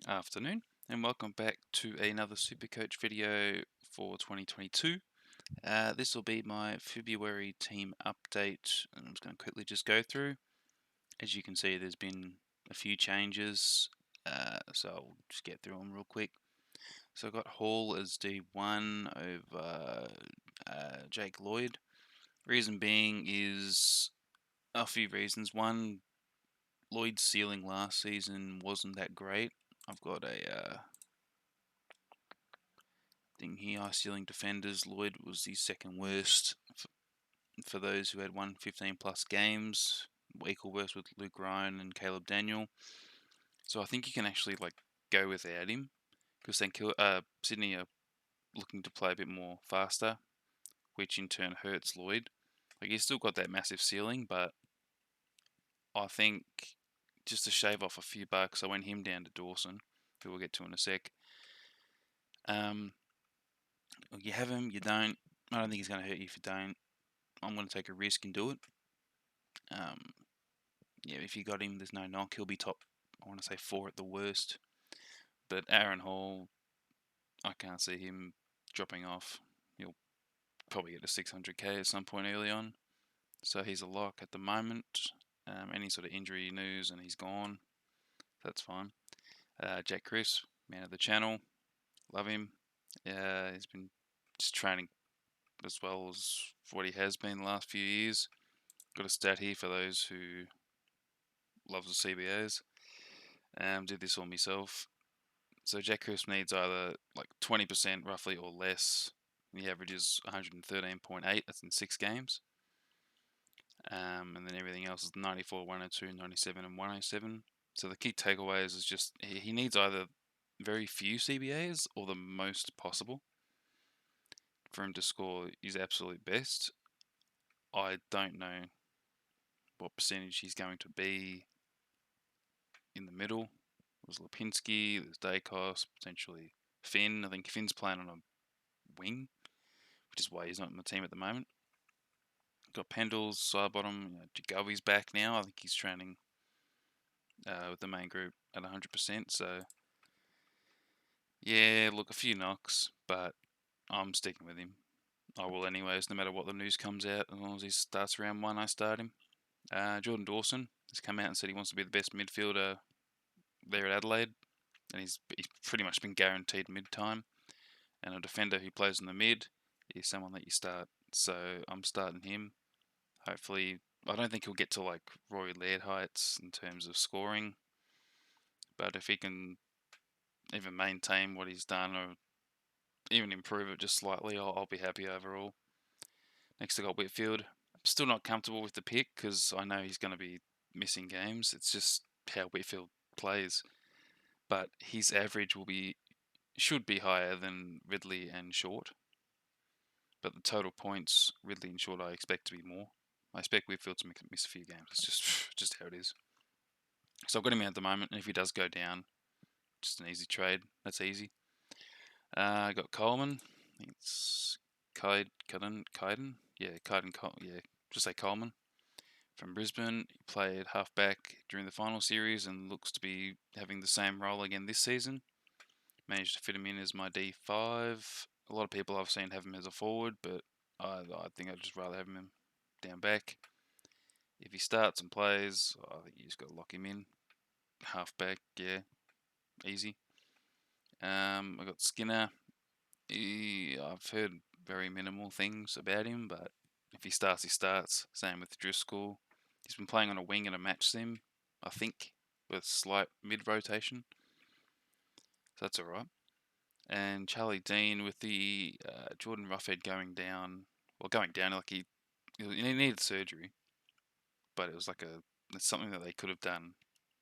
Afternoon, and welcome back to another Supercoach video for 2022. This will be my February team update, and I'm just going to quickly just go through. As you can see, there's been a few changes, so I'll just get through them real quick. So I got Hall as D1 over Jake Lloyd. Reason being is a few reasons. One, Lloyd's ceiling last season wasn't that great. I've got a thing here. High ceiling defenders. Lloyd was the second worst for those who had won 15 plus games. Equal worst with Luke Ryan and Caleb Daniel. So I think you can actually go without him because then Sydney are looking to play a bit more faster, which in turn hurts Lloyd. He's still got that massive ceiling, but I think just to shave off a few bucks, I went him down to Dawson, who we'll get to in a sec. You have him, you don't. I don't think he's going to hurt you if you don't. I'm going to take a risk and do it. Yeah, if you got him, there's no knock. He'll be top, I want to say 4 at the worst. But Aaron Hall, I can't see him dropping off. He'll probably get to 600k at some point early on. So he's a lock at the moment. Any sort of injury news and he's gone. That's fine. Jack Chris, man of the channel. Love him. He's been just training as well as what he has been the last few years. Got a stat here for those who love the CBAs. Did this all myself. So Jack Chris needs either 20% roughly or less. The average is 113.8. That's in 6 games. And then everything else is 94, 102, 97, and 107. So the key takeaways is just he needs either very few CBAs or the most possible for him to score his absolute best. I don't know what percentage he's going to be in the middle. There's Lipinski, there's Dacos, potentially Finn. I think Finn's playing on a wing, which is why he's not in the team at the moment. Got Pendles, side bottom. Jagobi's back now. I think he's training with the main group at 100%. So, yeah, look, a few knocks, but I'm sticking with him. I will anyways, no matter what the news comes out. As long as he starts round 1, I start him. Jordan Dawson has come out and said he wants to be the best midfielder there at Adelaide. And he's pretty much been guaranteed mid-time. And a defender who plays in the mid is someone that you start. So I'm starting him. Hopefully, I don't think he'll get to Rory Laird heights in terms of scoring. But if he can even maintain what he's done or even improve it just slightly, I'll be happy overall. Next I got Whitfield. I'm still not comfortable with the pick because I know he's going to be missing games. It's just how Whitfield plays. But his average should be higher than Ridley and Short. But the total points, Ridley and Short, I expect to be more. I expect Whitfield to miss a few games. It's just how it is. So I've got him in at the moment, and if he does go down, just an easy trade. That's easy. I got Coleman. I think it's Kaiden. Yeah, just say Coleman. From Brisbane, he played halfback during the final series and looks to be having the same role again this season. Managed to fit him in as my D5. A lot of people I've seen have him as a forward, but I think I'd just rather have him down back. If he starts and plays, I think you just got to lock him in. Halfback, yeah, easy. I got Skinner. I've heard very minimal things about him, but if he starts, he starts. Same with Driscoll. He's been playing on a wing in a match sim, I think, with slight mid-rotation. So that's alright. And Charlie Dean with the Jordan Roughhead going down. Well, going down, he needed surgery, but it was it's something that they could have done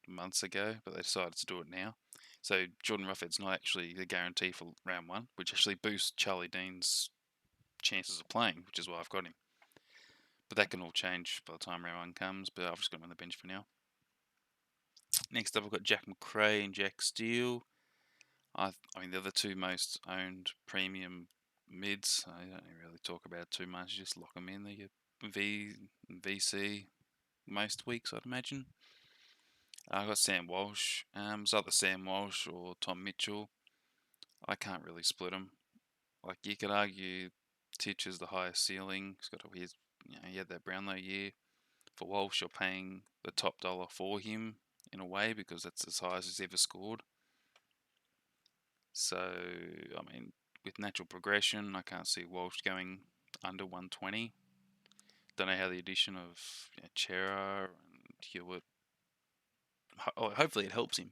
months ago, but they decided to do it now. So Jordan Roughhead's not actually the guarantee for round 1, which actually boosts Charlie Dean's chances of playing, which is why I've got him. But that can all change by the time round 1 comes, but I've just got him on the bench for now. Next up, I've got Jack McRae and Jack Steele. I mean, they're the 2 most owned premium mids. I don't really talk about it too much, just lock them in. They get VC most weeks, I'd imagine. I got Sam Walsh. It's either Sam Walsh or Tom Mitchell. I can't really split them. Like you could argue, Titch is the highest ceiling. He had that Brownlow year. For Walsh, you're paying the top dollar for him in a way because that's as high as he's ever scored. So, I mean, with natural progression, I can't see Walsh going under 120. Don't know how the addition of Chera and Hewitt. Hopefully, it helps him.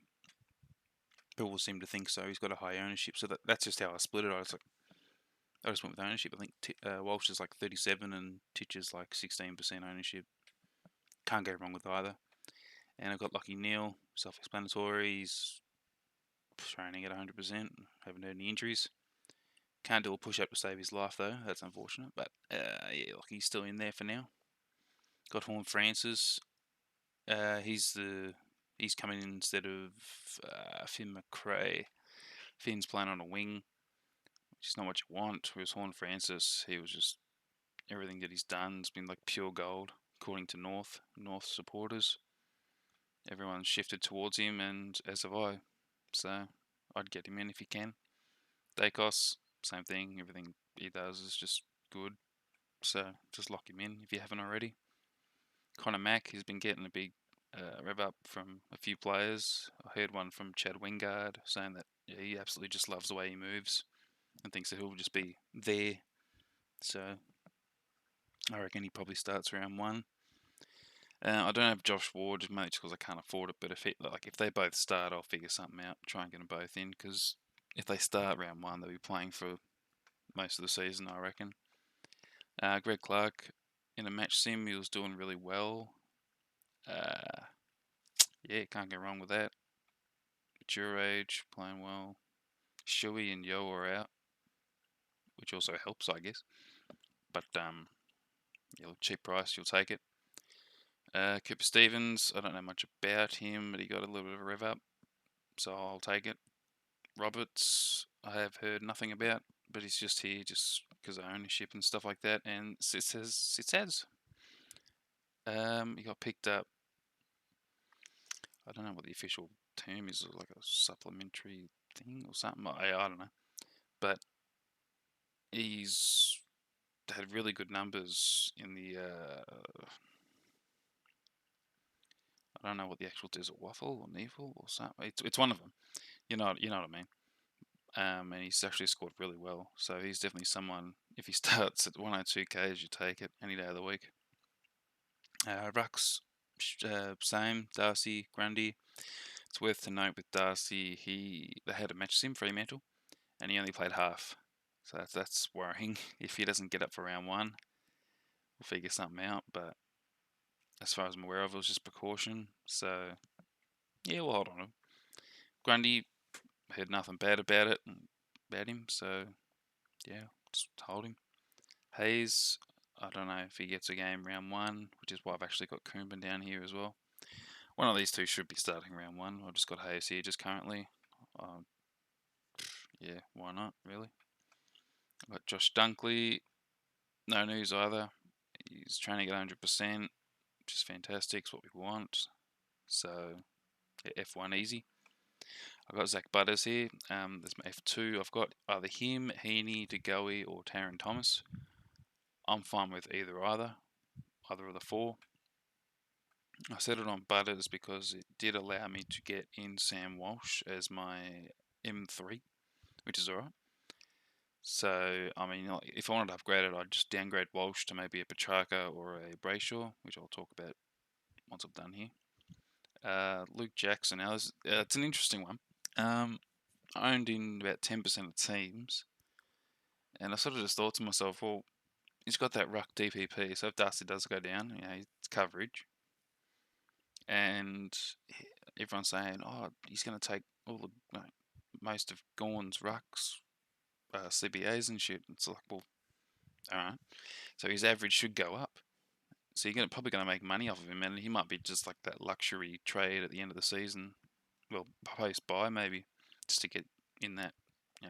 People seem to think so. He's got a high ownership, so that's just how I split it. I just went with ownership. I think Walsh is like 37 and Titch is like 16% ownership. Can't go wrong with either. And I've got Lucky Neal, self-explanatory. He's training at 100%. Haven't had any injuries. Can't do a push-up to save his life though. That's unfortunate. But yeah, like he's still in there for now. Got Horn Francis. He's coming in instead of Finn McRae. Finn's playing on a wing, which is not what you want. Whereas Horn Francis, he was just everything that he's done has been like pure gold, according to North supporters. Everyone's shifted towards him, and as have I. So I'd get him in if you can. Dacos, same thing. Everything he does is just good. So just lock him in if you haven't already. Connor Mack has been getting a big rev up from a few players. I heard one from Chad Wingard saying that he absolutely just loves the way he moves and thinks that he'll just be there. So I reckon he probably starts round one. I don't have Josh Ward just mainly because I can't afford it. But if they both start, I'll figure something out. Try and get them both in because if they start round one, they'll be playing for most of the season, I reckon. Greg Clark in a match sim, he was doing really well. Yeah, can't go wrong with that. Mature age, playing well. Shuey and Yo are out, which also helps, I guess. But cheap price, you'll take it. Cooper Stevens, I don't know much about him, but he got a little bit of a rev up, so I'll take it. Roberts, I have heard nothing about, but he's just here just because of ownership and stuff like that. And Sitsaz, he got picked up. I don't know what the official term is, like a supplementary thing or something. I don't know, but he's had really good numbers in the. I don't know what the actual Desert Waffle or Neville or something. It's one of them. You know what I mean. And he's actually scored really well. So he's definitely someone. If he starts at 102Ks, you take it any day of the week. Rucks, same. Darcy, Grundy. It's worth to note with Darcy, they had a match sim Fremantle, and he only played half. So that's worrying. If he doesn't get up for round one, we'll figure something out. But as far as I'm aware of, it was just precaution. So yeah, we'll hold on to him. Grundy, heard nothing bad about him. So yeah, just hold him. Hayes, I don't know if he gets a game round one, which is why I've actually got Coomben down here as well. One of these two should be starting round one. I've just got Hayes here just currently. Yeah, why not, really? I've got Josh Dunkley, no news either. He's training at 100%, which is fantastic. It's what we want. So, yeah, F1 easy. I've got Zach Butters here. There's my F2. I've got either him, Heaney, DeGoey, or Taron Thomas. I'm fine with either of the four. I set it on Butters because it did allow me to get in Sam Walsh as my M3, which is alright. So, I mean, if I wanted to upgrade it, I'd just downgrade Walsh to maybe a Petrarca or a Brayshaw, which I'll talk about once I've done here. Luke Jackson, now it's an interesting one. Owned in about 10% of teams, and I sort of just thought to myself, well, he's got that ruck DPP, so if Darcy does go down, it's coverage. And everyone's saying, oh, he's going to take all the most of Gorn's rucks, CBAs and shit. It's like, well, all right. So his average should go up. So you're probably going to make money off of him, and he might be just like that luxury trade at the end of the season. Well, post buy maybe, just to get in that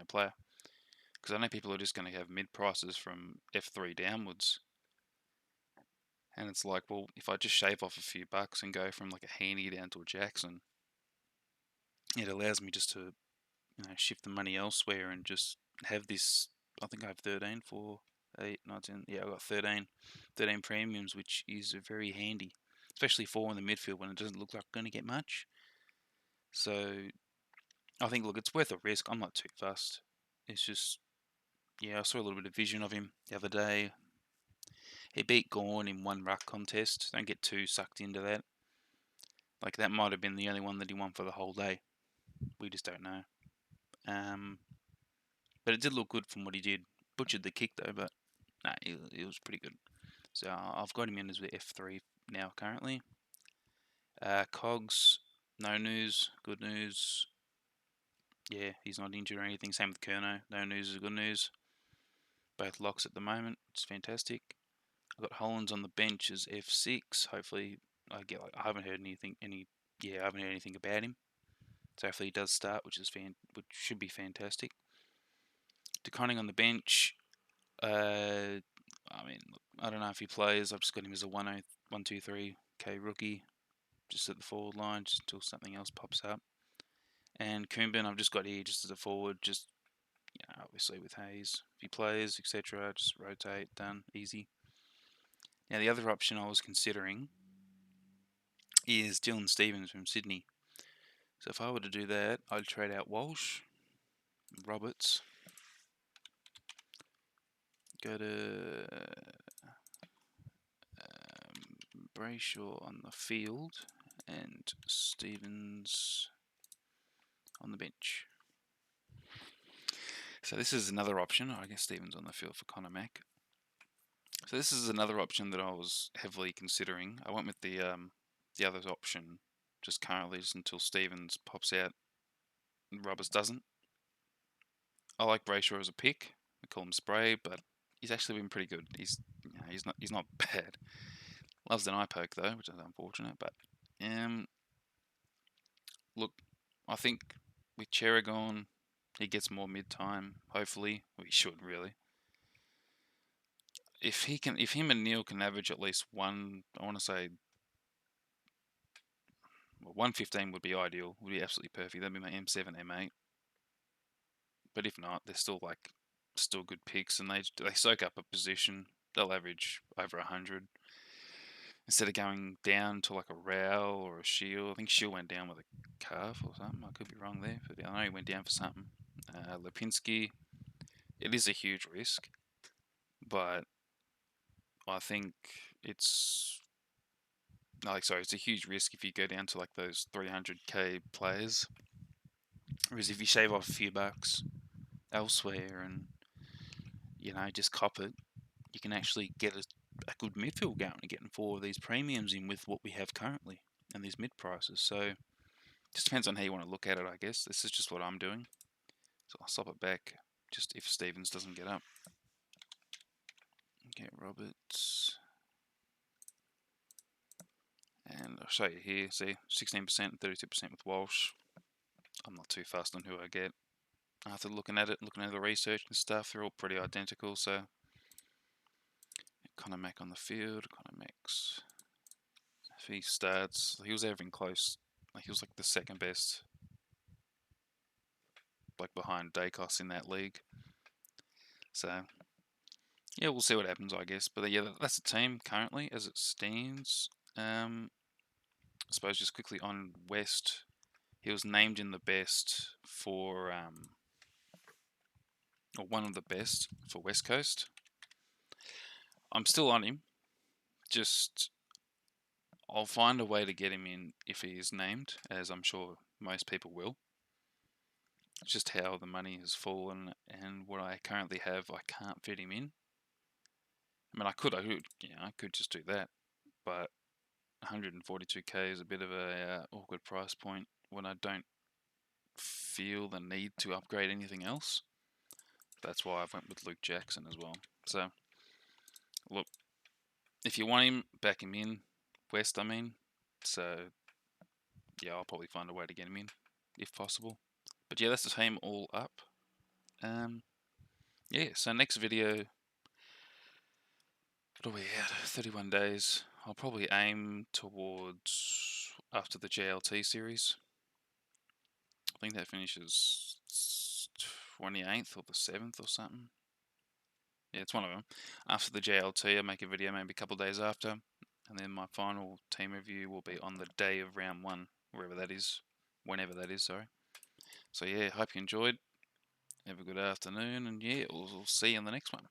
player. Because I know people are just going to have mid prices from F3 downwards. And it's like, well, if I just shave off a few bucks and go from like a Heaney down to a Jackson, it allows me just to, shift the money elsewhere and just have this. I think I have 13, 4, 8, 9, 10. Yeah, I've got 13 premiums, which is very handy, especially for in the midfield when it doesn't look like I'm going to get much. So I think, look, it's worth a risk. I'm not too fussed. It's just, I saw a little bit of vision of him the other day. He beat Gorn in one ruck contest. Don't get too sucked into that. Like, that might have been the only one that he won for the whole day. We just don't know. But it did look good from what he did. Butchered the kick though, but nah, it was pretty good. So I've got him in as the F3 now currently. Cogs, no news, good news. Yeah, he's not injured or anything. Same with Kerno, no news is good news. Both locks at the moment, it's fantastic. I've got Hollands on the bench as F6. Hopefully, I haven't heard anything about him. So hopefully he does start, which should be fantastic. DeConning on the bench. I don't know if he plays. I've just got him as a 123k rookie, just at the forward line, just until something else pops up. And Coombin, I've just got here just as a forward, just obviously with Hayes, if he plays, etc., just rotate, done, easy. Now the other option I was considering is Dylan Stevens from Sydney. So if I were to do that, I'd trade out Walsh, Roberts, go to Brayshaw on the field, and Stevens on the bench. So this is another option. I guess Stevens on the field for Connor Mack. So this is another option that I was heavily considering. I went with the other option just currently, just until Stevens pops out and Roberts doesn't. I like Brayshaw as a pick. We call him Spray, but he's actually been pretty good. He's not bad. Loves an eye poke though, which is unfortunate. But look, I think with Cheragorn, he gets more mid-time. Hopefully, he should really. If him and Neil can average at least one, I want to say, 115 would be ideal. Would be absolutely perfect. That'd be my M7, M8. But if not, they're still good picks, and they soak up a position. They'll average over 100 instead of going down to like a Rowell or a Shield. I think Shield went down with a calf or something. I could be wrong there, but I know he went down for something. Lipinski, it is a huge risk, but I think it's a huge risk if you go down to like those 300k players. Whereas if you shave off a few bucks elsewhere and just cop it, you can actually get a good midfield going and getting 4 of these premiums in with what we have currently and these mid prices. So it just depends on how you want to look at it, I guess. This is just what I'm doing. So I'll stop it back just if Stevens doesn't get up. Okay, Roberts. And I'll show you here, see, 16% and 32% with Walsh. I'm not too fast on who I get. After looking at the research and stuff, they're all pretty identical, so Connor Mack on the field, Connor Mack's. If he starts, he was averaging close, he was like the second best, behind Dacos in that league. So, yeah, we'll see what happens, I guess. But yeah, that's the team currently as it stands. I suppose just quickly on West, he was named in the best for, or one of the best for West Coast. I'm still on him. Just, I'll find a way to get him in if he is named, as I'm sure most people will. It's just how the money has fallen and what I currently have, I can't fit him in. I mean, I could just do that, but 142k is a bit of a awkward price point when I don't feel the need to upgrade anything else. That's why I've went with Luke Jackson as well. So, look, if you want him, back him in. West, I mean. So, yeah, I'll probably find a way to get him in, if possible. But yeah, that's the team all up. Yeah, so next video, What are we at? 31 days. I'll probably aim towards after the JLT series. I think that finishes 28th or the 7th or something. Yeah, it's one of them. After the JLT, I'll make a video maybe a couple of days after. And then my final team review will be on the day of round 1, wherever that is. Whenever that is, sorry. So yeah, hope you enjoyed. Have a good afternoon, and yeah, we'll see you in the next one.